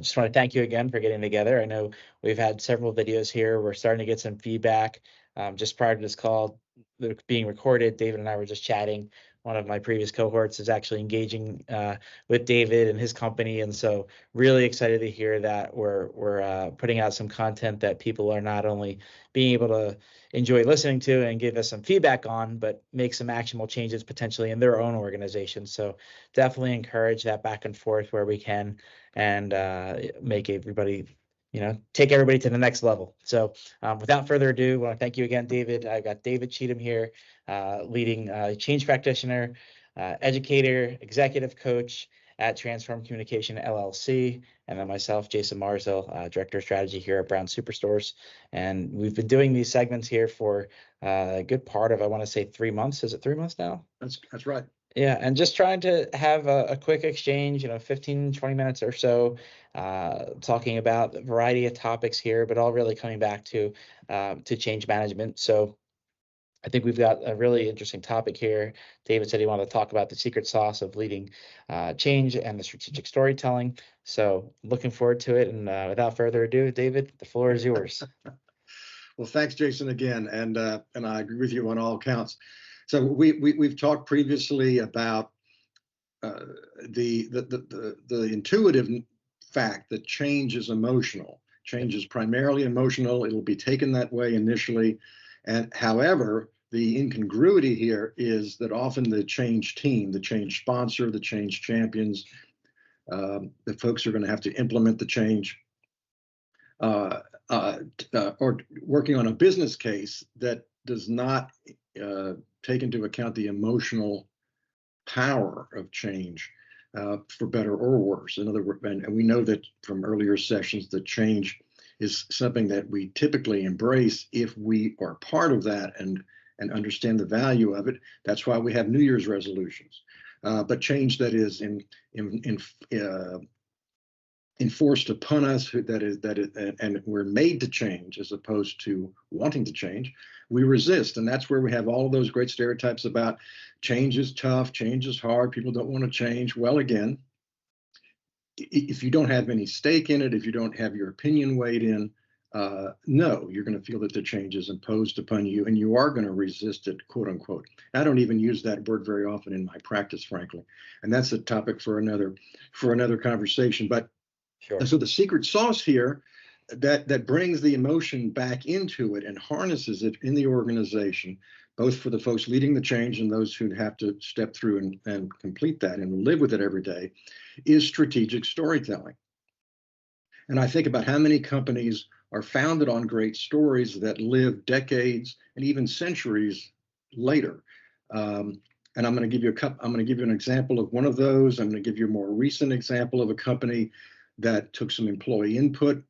Just want to thank you again for getting together. I know we've had several videos here. We're starting to get some feedback. Just prior to this call being recorded, David and I were just chatting. One of my previous cohorts is actually engaging with David and his company, and so really excited to hear that we're putting out some content that people are not only being able to enjoy listening to and give us some feedback on, but make some actionable changes potentially in their own organization. So definitely encourage that back and forth where we can, and make everybody, take everybody to the next level. So without further ado, I want to thank you again, David. I've got David Cheatham here, leading change practitioner, educator, executive coach at Transform Communication LLC, and then myself, Jason Marsdell, Director of Strategy here at Brown Superstores. And we've been doing these segments here for a good part of, I want to say 3 months. Is it 3 months now? That's right. Yeah, and just trying to have a quick exchange, 15, 20 minutes or so, talking about a variety of topics here, but all really coming back to change management. So I think we've got a really interesting topic here. David said he wanted to talk about the secret sauce of leading change and the strategic storytelling. So looking forward to it. And without further ado, David, the floor is yours. Well, thanks, Jason, again, and I agree with you on all counts. So we've talked previously about the intuitive fact that change is emotional. Change is primarily emotional. It'll be taken that way initially, and however, the incongruity here is that often the change team, the change sponsor, the change champions, the folks who are going to have to implement the change, or working on a business case that does not take into account the emotional power of change, for better or worse. In other words, and we know that from earlier sessions that change is something that we typically embrace if we are part of that and understand the value of it. That's why we have New Year's resolutions. But change that is enforced upon us, and we're made to change as opposed to wanting to change, we resist. And that's where we have all of those great stereotypes about change is tough, change is hard, people don't want to change. Well, again, if you don't have any stake in it, if you don't have your opinion weighed in, no, you're going to feel that the change is imposed upon you, and you are going to resist it, quote unquote. I don't even use that word very often in my practice, frankly, and that's a topic for another conversation. But Sure. so the secret sauce here that brings the emotion back into it and harnesses it in the organization, both for the folks leading the change and those who have to step through and complete that and live with it every day, is strategic storytelling. And I think about how many companies are founded on great stories that live decades and even centuries later. And I'm going to give you an example of one of those. I'm going to give you a more recent example of a company that took some employee input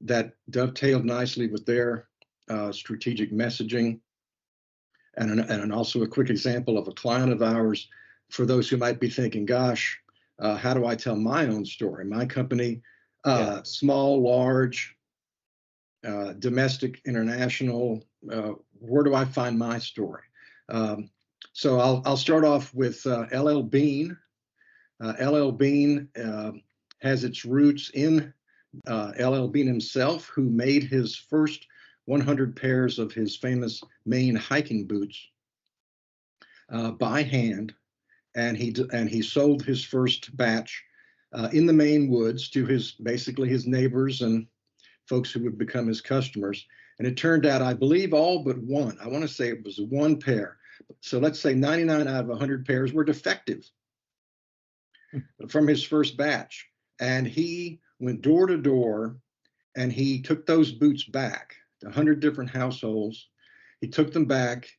that dovetailed nicely with their strategic messaging, and also a quick example of a client of ours for those who might be thinking, gosh, how do I tell my own story? My company, small, large, domestic, international, where do I find my story? So I'll start off with LL Bean. LL Bean has its roots in LL Bean himself, who made his first 100 pairs of his famous Maine hiking boots by hand, and he sold his first batch in the Maine woods to basically his neighbors and folks who would become his customers. And it turned out, I believe, all but one. I want to say it was one pair. So let's say 99 out of 100 pairs were defective from his first batch. And he went door to door, and he took those boots back to 100 different households. He took them back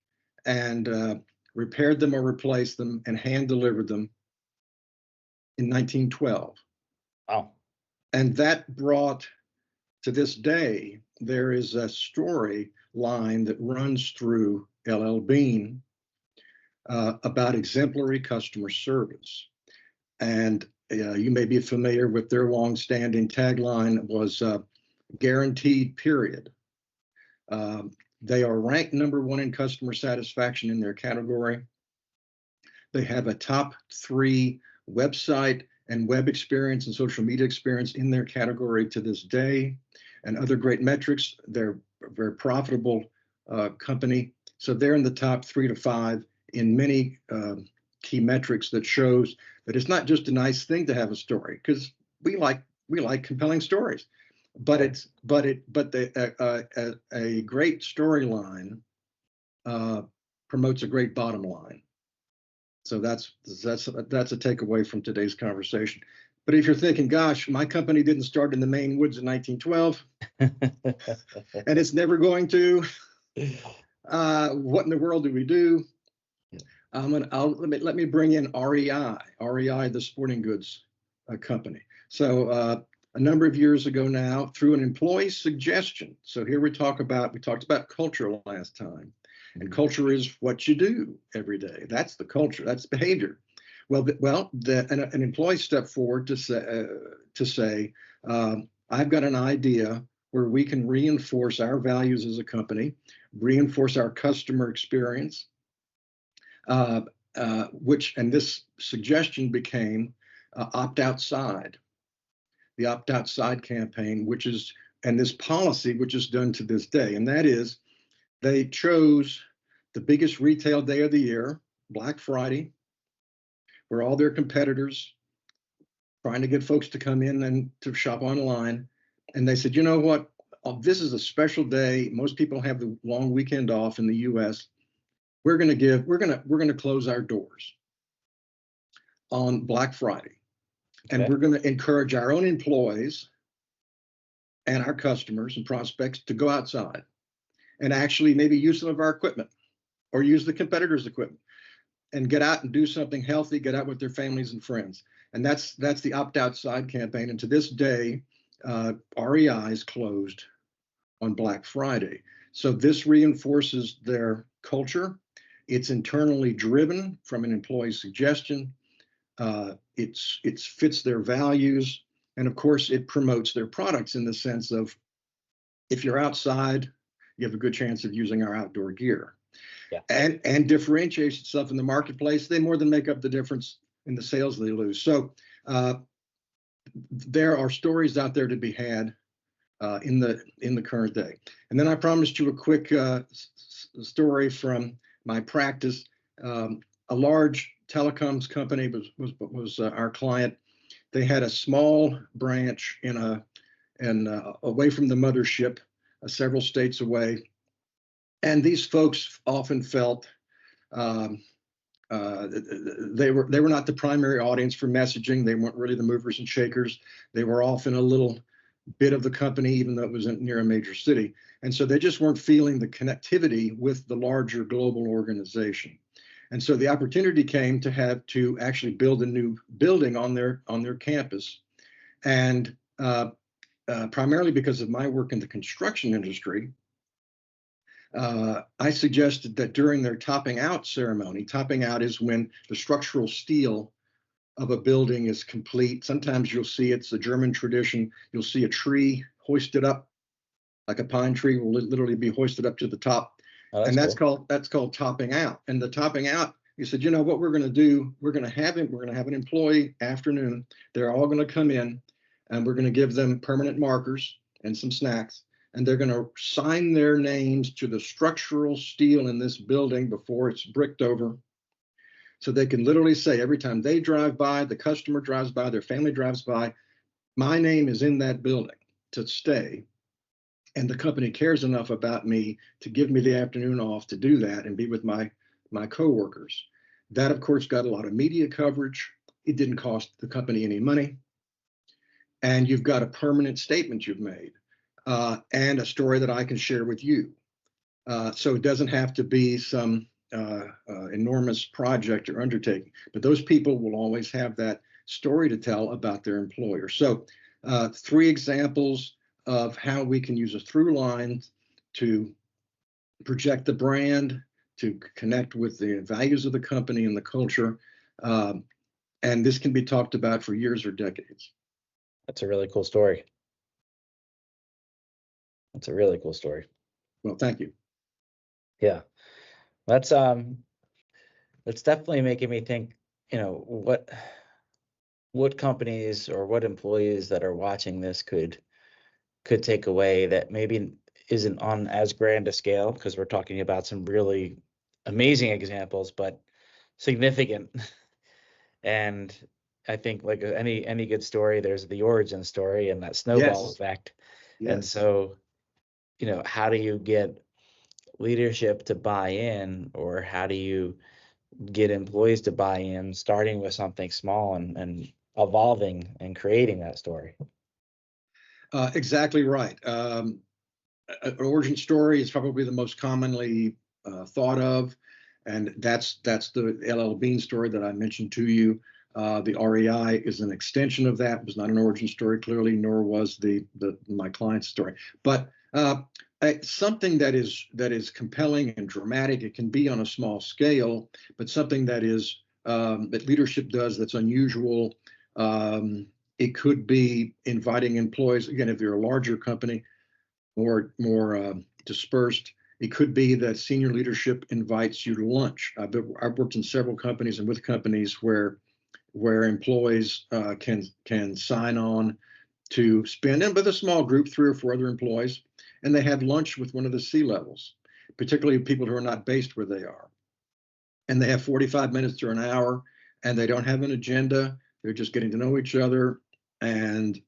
and repaired them or replaced them and hand delivered them in 1912. Wow. And that brought, to this day, there is a story line that runs through LL Bean about exemplary customer service. And you may be familiar with their long-standing tagline was guaranteed, period. They are ranked #1 in customer satisfaction in their category. They have a top 3 website and web experience and social media experience in their category to this day, and other great metrics. They're a very profitable company. So they're in the top 3 to 5 in many key metrics that shows that it's not just a nice thing to have a story, because we like compelling stories, but a great storyline promotes a great bottom line. So that's a takeaway from today's conversation. But if you're thinking, gosh, my company didn't start in the Maine woods in 1912, and it's never going to, what in the world do we do? Let me bring in REI, the sporting goods company. So a number of years ago now, through an employee suggestion. So here we talked about culture last time, and culture is what you do every day. That's the culture. That's behavior. Well, an employee stepped forward to say, I've got an idea where we can reinforce our values as a company, reinforce our customer experience, and this suggestion became opt outside, the opt outside campaign, and this policy, which is done to this day. And that is, they chose the biggest retail day of the year, Black Friday, where all their competitors trying to get folks to come in and to shop online. And they said, you know what? This is a special day. Most people have the long weekend off in the US. We're going to close our doors on Black Friday. Okay. And we're going to encourage our own employees and our customers and prospects to go outside and actually maybe use some of our equipment or use the competitors' equipment and get out and do something healthy, get out with their families and friends. And that's the opt outside campaign. And to this day, REI is closed on Black Friday. So this reinforces their culture. It's internally driven from an employee suggestion. It fits their values. And of course, it promotes their products in the sense of, if you're outside, you have a good chance of using our outdoor gear. Yeah. And differentiates itself in the marketplace. They more than make up the difference in the sales they lose. So there are stories out there to be had in the current day. And then I promised you a quick story from my practice. A large telecoms company was our client. They had a small branch away from the mothership, several states away. And these folks often felt they were not the primary audience for messaging. They weren't really the movers and shakers. They were often a little bit of the company, even though it was near a major city. And so they just weren't feeling the connectivity with the larger global organization. And so the opportunity came to actually build a new building on their campus. And primarily because of my work in the construction industry, I suggested that during their topping out ceremony, topping out is when the structural steel of a building is complete. Sometimes you'll see, it's a German tradition, you'll see a tree hoisted up, like a pine tree will literally be hoisted up to the top. Oh, and that's cool. That's called topping out. And the topping out, he said, you know what we're going to do? We're going to have an employee afternoon. They're all going to come in, and we're going to give them permanent markers and some snacks. And they're going to sign their names to the structural steel in this building before it's bricked over. So they can literally say, every time they drive by, the customer drives by, their family drives by, my name is in that building to stay. And the company cares enough about me to give me the afternoon off to do that and be with my coworkers. That, of course, got a lot of media coverage. It didn't cost the company any money. And you've got a permanent statement you've made. And a story that I can share with you. So it doesn't have to be some enormous project or undertaking, but those people will always have that story to tell about their employer. So 3 examples of how we can use a through line to project the brand, to connect with the values of the company and the culture. And this can be talked about for years or decades. That's a really cool story. That's a really cool story. Well, thank you. Yeah, that's definitely making me think, what what companies or what employees that are watching this could take away that maybe isn't on as grand a scale, because we're talking about some really amazing examples, but significant. And I think like any good story, there's the origin story and that snowball Yes, effect. And yes. so, how do you get leadership to buy in, or how do you get employees to buy in, starting with something small and evolving and creating that story? Exactly right. An origin story is probably the most commonly thought of, and that's the LL Bean story that I mentioned to you. The REI is an extension of that. It was not an origin story, clearly, nor was the my client's story. But something that is compelling and dramatic. It can be on a small scale, but something that is that leadership does that's unusual. It could be inviting employees. Again, if you're a larger company, more dispersed. It could be that senior leadership invites you to lunch. I've worked in several companies and with companies where employees can sign on to spend in with a small group, 3 or 4 other employees, and they have lunch with one of the C-levels, particularly people who are not based where they are. And they have 45 minutes or an hour, and they don't have an agenda. They're just getting to know each other, and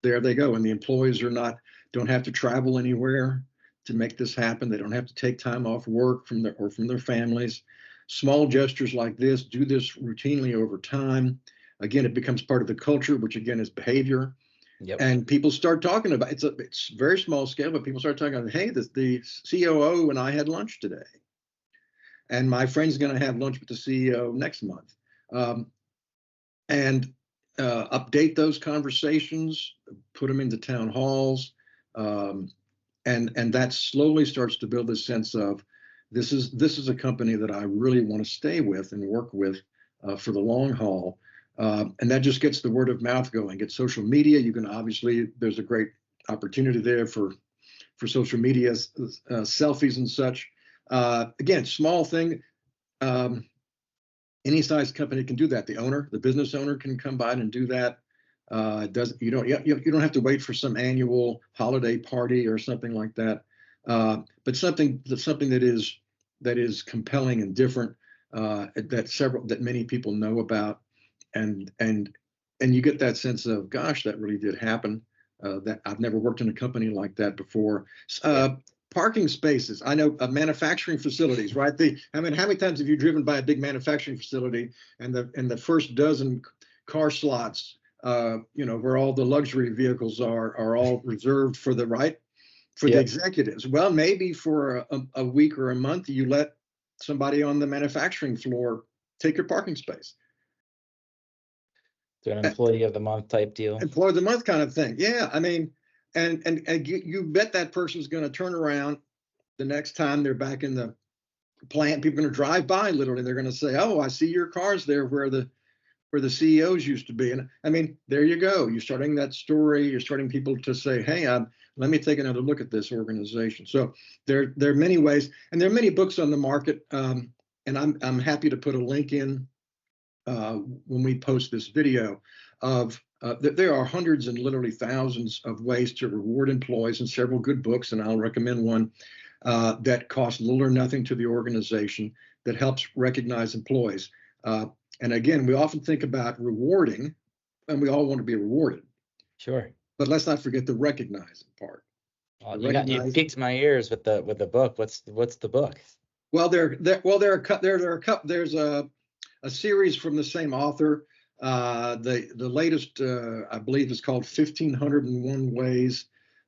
there they go. And the employees don't have to travel anywhere to make this happen. They don't have to take time off work from their families. Small gestures like this, do this routinely over time. Again, it becomes part of the culture, which again is behavior. Yep. And people start talking about it's very small scale, but people start talking about, hey, the COO and I had lunch today, and my friend's going to have lunch with the CEO next month. Um, and update those conversations, put them into town halls, um, and that slowly starts to build a sense of this is a company that I really want to stay with and work with for the long haul. And that just gets the word of mouth going. Get social media. You can obviously there's a great opportunity there for social media selfies and such. Again, small thing. Um, any size company can do that. The business owner can come by and do that. Does you don't have to wait for some annual holiday party or something like that. But something that is compelling and different, that many people know about, and you get that sense of, gosh, that really did happen. That I've never worked in a company like that before. Yeah. Parking spaces. I know manufacturing facilities, right? How many times have you driven by a big manufacturing facility and the first dozen car slots, where all the luxury vehicles are all reserved for the Yep. executives. Well, maybe for a week or a month, you let somebody on the manufacturing floor take your parking space. To an employee of the month type deal. Employee of the month kind of thing. Yeah, I mean, and you bet that person's going to turn around the next time they're back in the plant. People are going to drive by, literally. They're going to say, "Oh, I see your cars there where the CEOs used to be." And I mean, there you go. You're starting that story. You're starting people to say, "Hey, let me take another look at this organization." So there are many ways, and there are many books on the market. And I'm happy to put a link in when we post this video of that there are hundreds and literally thousands of ways to reward employees, and several good books, and I'll recommend one that costs little or nothing to the organization, that helps recognize employees. And again, we often think about rewarding, and we all want to be rewarded, Sure. but let's not forget the recognizing part. The Well, you recognize. piqued my ears with the book. What's the book? Well, there's a series from the same author. The latest, I believe, is called 1501 Ways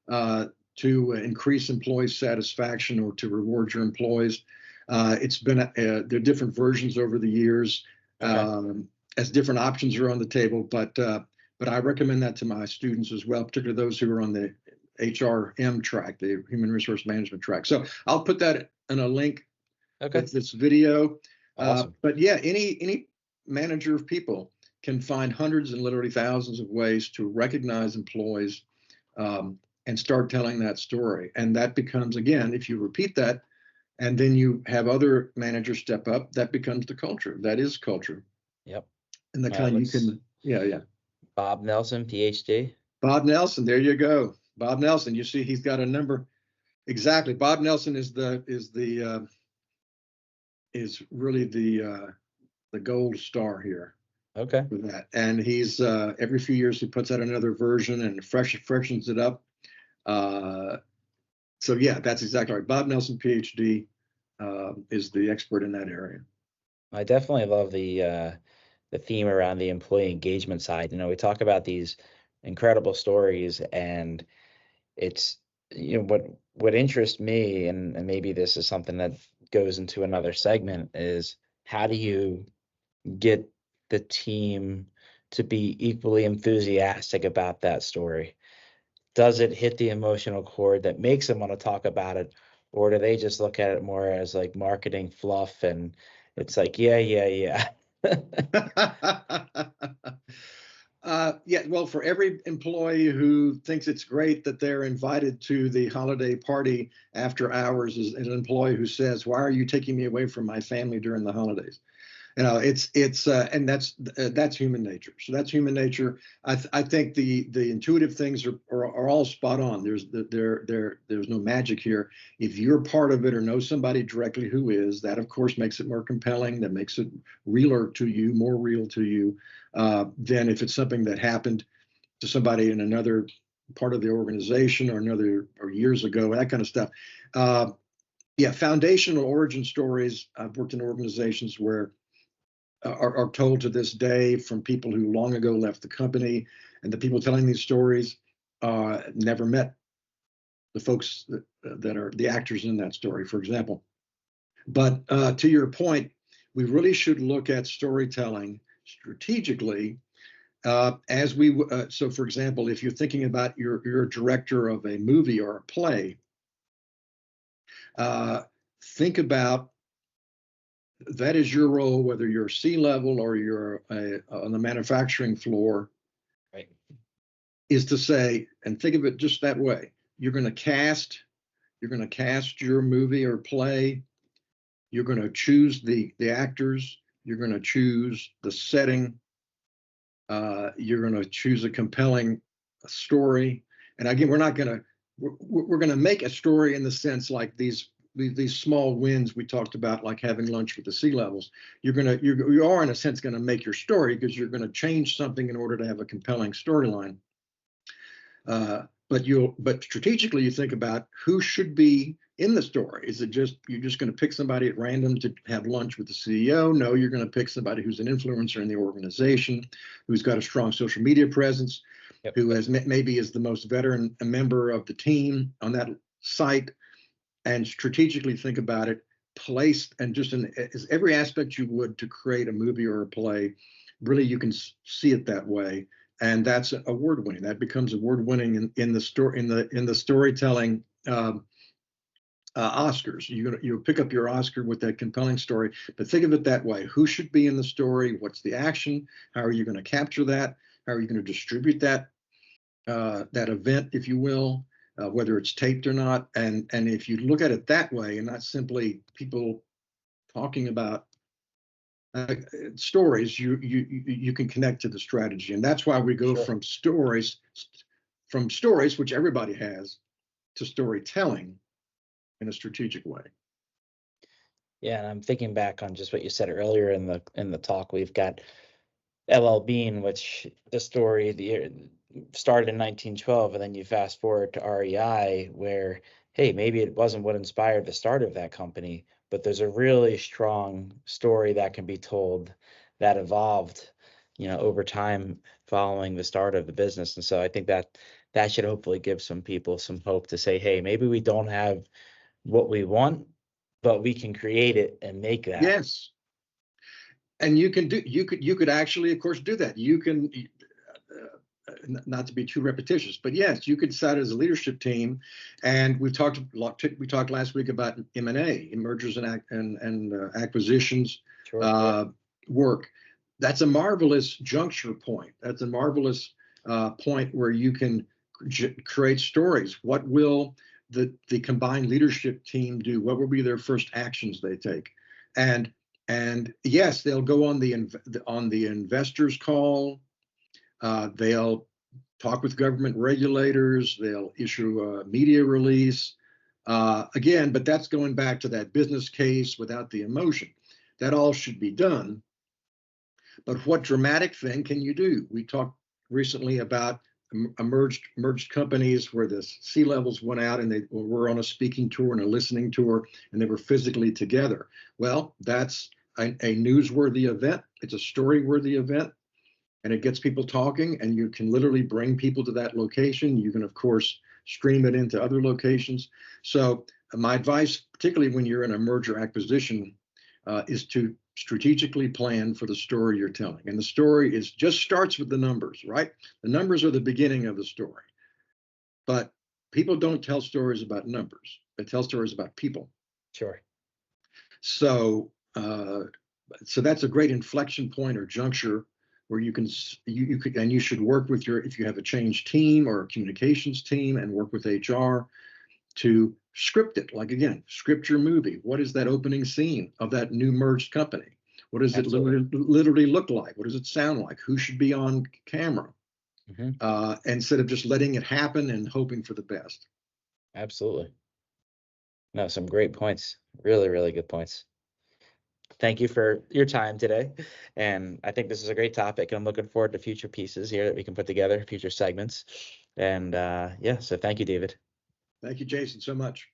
to Increase Employee Satisfaction or to Reward Your Employees. It's been there are different versions over the years, Okay. as different options are on the table. But I recommend that to my students as well, particularly those who are on the HRM track, the Human Resource Management track. So I'll put that in a link Okay. with this video. Awesome. But yeah, any manager of people can find hundreds and literally thousands of ways to recognize employees, and start telling that story. And that becomes, again, if you repeat that, and then you have other managers step up, that becomes the culture. That is culture, Yep. and the Well, it kind you looks can Yeah, yeah. Bob Nelson, PhD. Bob Nelson, there you go. Bob Nelson, you see he's got a number. Exactly. Bob Nelson is really the gold star here Okay. for that. And he's every few years he puts out another version and freshens it up. Uh, so yeah, that's exactly right. Bob Nelson, PhD, is the expert in that area. I definitely love the theme around the employee engagement side. We talk about these incredible stories, and it's what interests me, and maybe this is something that goes into another segment, is how do you get the team to be equally enthusiastic about that story? Does it hit the emotional chord that makes them want to talk about it, or do they just look at it more as like marketing fluff, and it's like, yeah, yeah, yeah. Yeah, well, for every employee who thinks it's great that they're invited to the holiday party after hours is an employee who says, "Why are you taking me away from my family during the holidays?" It's and that's human nature. So that's human nature. I think the intuitive things are all spot on. There's no magic here. If you're part of it or know somebody directly who is, that of course makes it more compelling. That makes it realer to you, more real to you, than if it's something that happened to somebody in another part of the organization or years ago, that kind of stuff. Yeah, foundational origin stories. I've worked in organizations where are told to this day from people who long ago left the company, and the people telling these stories never met the folks that are the actors in that story, for example. But to your point, we really should look at storytelling strategically as we. So, for example, if you're thinking about you're a director of a movie or a play, uh, think about that is your role, whether you're C-level or you're on the manufacturing floor, Right. is to say, and think of it just that way. You're going to cast your movie or play. You're going to choose the actors. You're going to choose the setting. You're going to choose a compelling story. And again, we're going to make a story in the sense like these small wins we talked about, like having lunch with the C-levels. You are in a sense going to make your story because you're going to change something in order to have a compelling storyline. But strategically you think about who should be in the story. Is it just you're just going to pick somebody at random to have lunch with the CEO? No, you're going to pick somebody who's an influencer in the organization, who's got a strong social media presence, Yep. who has maybe is the most veteran member of the team on that site, and strategically think about it, placed and just in every aspect you would to create a movie or a play. Really, you can see it that way, and that's award winning. That becomes award winning in the story in the storytelling. Oscars. You pick up your Oscar with that compelling story, but think of it that way. Who should be in the story? What's the action? How are you going to capture that? How are you going to distribute that event, if you will, whether it's taped or not? And if you look at it that way, and not simply people talking about stories, you can connect to the strategy, and that's why we go Sure. from stories, which everybody has, to storytelling in a strategic way. Yeah, and I'm thinking back on just what you said earlier in the talk. We've got LL Bean, which the story started in 1912, and then you fast forward to REI, where hey, maybe it wasn't what inspired the start of that company, but there's a really strong story that can be told that evolved, over time following the start of the business. And so I think that should hopefully give some people some hope to say, hey, maybe we don't have what we want, but we can create it and make that. Yes, and you could actually, of course, do that. You can not to be too repetitious, but yes, you could decide as a leadership team, and we talked last week about M&A, mergers and acquisitions Sure. Yeah. uh, work. That's a marvelous juncture point. That's a marvelous point where you can create stories. What will the combined leadership team do? What will be their first actions they take? And yes, they'll go on the investors call. They'll talk with government regulators. They'll issue a media release. Again, but that's going back to that business case without the emotion. That all should be done. But what dramatic thing can you do? We talked recently about merged companies where the C-levels went out and they were on a speaking tour and a listening tour, and they were physically together. Well, that's a newsworthy event. It's a story-worthy event, and it gets people talking, and you can literally bring people to that location. You can, of course, stream it into other locations. So my advice, particularly when you're in a merger acquisition, is to strategically plan for the story you're telling. And the story just starts with the numbers, right? The numbers are the beginning of the story. But people don't tell stories about numbers. They tell stories about people. Sure. So so that's a great inflection point or juncture where you could, and you should work with if you have a change team or a communications team, and work with HR to script it. Like, again, script your movie. What is that opening scene of that new merged company? What does it literally look like? What does it sound like? Who should be on camera? Instead of just letting it happen and hoping for the best. Absolutely. No, some great points. Really, really good points. Thank you for your time today. And I think this is a great topic. I'm looking forward to future pieces here that we can put together, future segments. And yeah, so thank you, David. Thank you, Jason, so much.